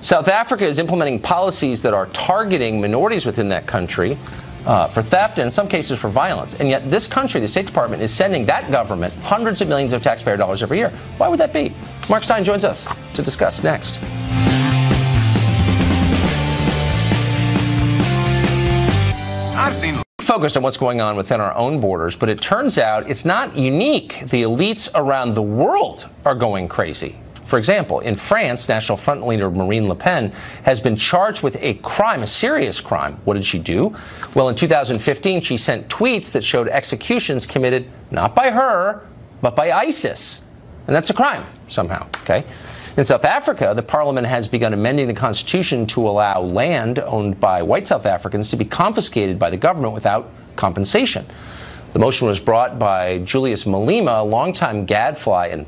South Africa is implementing policies that are targeting minorities within that country for theft and in some cases for violence. And yet this country, the State Department, is sending that government hundreds of millions of taxpayer dollars every year. Why would that be? Mark Steyn joins us to discuss next. I've seen focused on what's going on within our own borders, but it turns out it's not unique. The elites around the world are going crazy. For example, in France, National Front leader Marine Le Pen has been charged with a crime, a serious crime. What did she do? Well, in 2015, she sent tweets that showed executions committed not by her, but by ISIS. And that's a crime somehow, okay? In South Africa, the parliament has begun amending the constitution to allow land owned by white South Africans to be confiscated by the government without compensation. The motion was brought by Julius Malema, a longtime gadfly and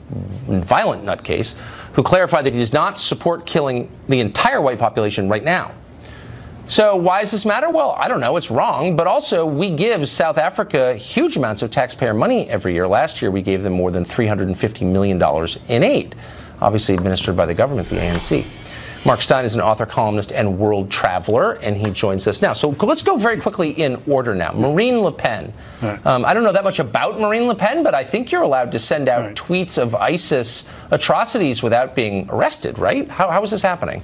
violent nutcase, who clarified that he does not support killing the entire white population right now. So why does this matter? Well, I don't know. It's wrong. But also, we give South Africa huge amounts of taxpayer money every year. Last year, we gave them more than $350 million in aid, obviously administered by the government, the ANC. Mark Steyn is an author, columnist, and world traveler, and he joins us now. So let's go very quickly in order now. Marine Le Pen. Right. I don't know that much about Marine Le Pen, but I think you're allowed to send out tweets of ISIS atrocities without being arrested, right? How is this happening?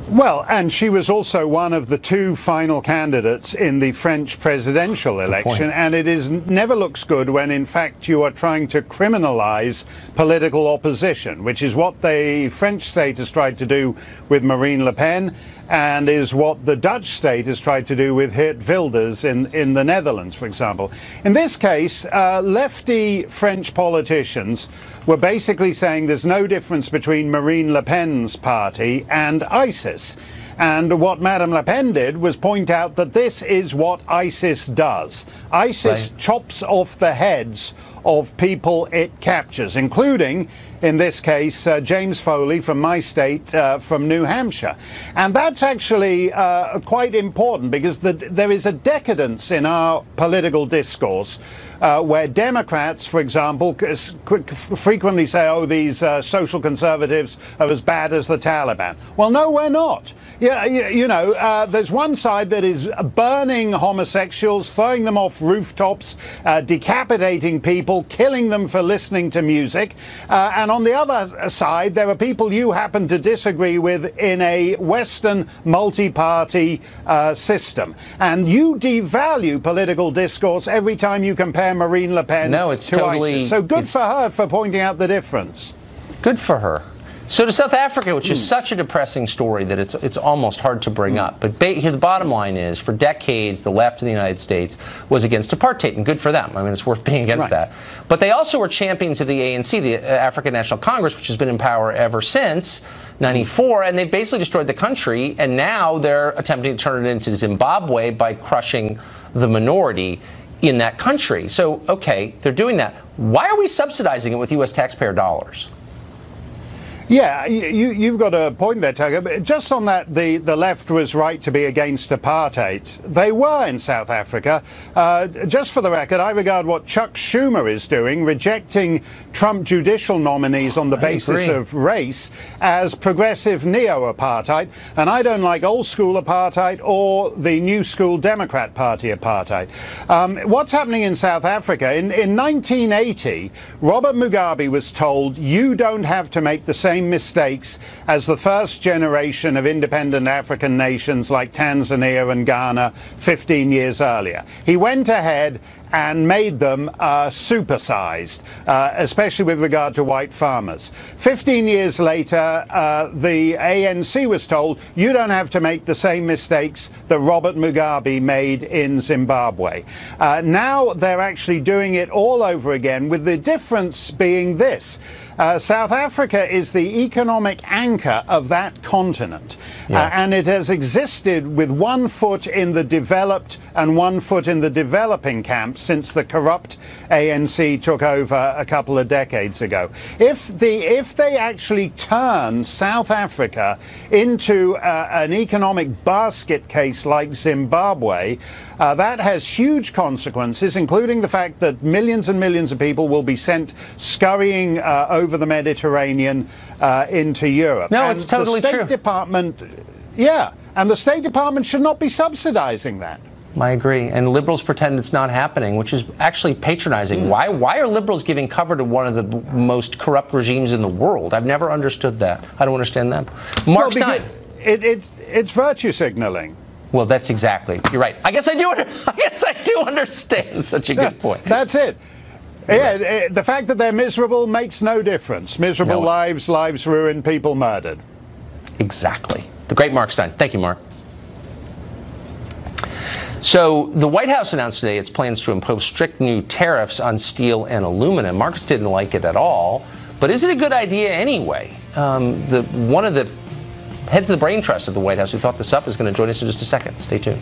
Well, and she was also one of the two final candidates in the French presidential election, and it never looks good when, in fact, you are trying to criminalize political opposition, which is what the French state has tried to do with Marine Le Pen, and is what the Dutch state has tried to do with Geert Wilders in the Netherlands, for example. In this case, lefty French politicians were basically saying there's no difference between Marine Le Pen's party and ISIS. And what Madame Le Pen did was point out that this is what ISIS does. ISIS chops off the heads of people it captures, including, in this case, James Foley from my state, from New Hampshire. And that's actually quite important because there is a decadence in our political discourse where Democrats, for example, frequently say, oh, these social conservatives are as bad as the Taliban. Well, no, we're not. Yeah, you know, there's one side that is burning homosexuals, throwing them off rooftops, decapitating people, killing them for listening to music. And on the other side, there are people you happen to disagree with in a Western multi-party system. And you devalue political discourse every time you compare Marine Le Pen to ISIS. So good for her for pointing out the difference. Good for her. So to South Africa, which is such a depressing story that it's almost hard to bring up. But here the bottom line is, for decades, the left in the United States was against apartheid, and good for them. I mean, it's worth being against that. But they also were champions of the ANC, the African National Congress, which has been in power ever since '94, and they basically destroyed the country, and now they're attempting to turn it into Zimbabwe by crushing the minority in that country. So, okay, they're doing that. Why are we subsidizing it with U.S. taxpayer dollars? Yeah, you've got a point there, Tucker. Just on that, the left was right to be against apartheid. They were in South Africa. Just for the record, I regard what Chuck Schumer is doing, rejecting Trump judicial nominees on the basis of race, as progressive neo-apartheid. And I don't like old-school apartheid or the new school Democrat Party apartheid. What's happening in South Africa? In 1980, Robert Mugabe was told, you don't have to make the same mistakes as the first generation of independent African nations like Tanzania and Ghana 15 years earlier. He went ahead and made them supersized, especially with regard to white farmers. 15 years later, the ANC was told, you don't have to make the same mistakes that Robert Mugabe made in Zimbabwe. Now they're actually doing it all over again, with the difference being this. South Africa is the economic anchor of that continent, and it has existed with one foot in the developed and one foot in the developing camps since the corrupt ANC took over a couple of decades ago. If they actually turn South Africa into an economic basket case like Zimbabwe, that has huge consequences, including the fact that millions and millions of people will be sent scurrying over the Mediterranean into Europe. No, and it's totally the State true. Department, yeah, and the State Department should not be subsidizing that. I agree. And liberals pretend it's not happening, which is actually patronizing. Why are liberals giving cover to one of the most corrupt regimes in the world? I've never understood that. I don't understand that. Mark Stein. It's virtue signaling. Well, that's exactly. You're right. I guess I do understand. Such a good point. That's it. Yeah, the fact that they're miserable makes no difference. Miserable lives ruined, people murdered. Exactly. The great Mark Stein. Thank you, Mark. So the White House announced today its plans to impose strict new tariffs on steel and aluminum. Marcus didn't like it at all, but is it a good idea anyway? One of the heads of the brain trust at the White House who thought this up is going to join us in just a second. Stay tuned.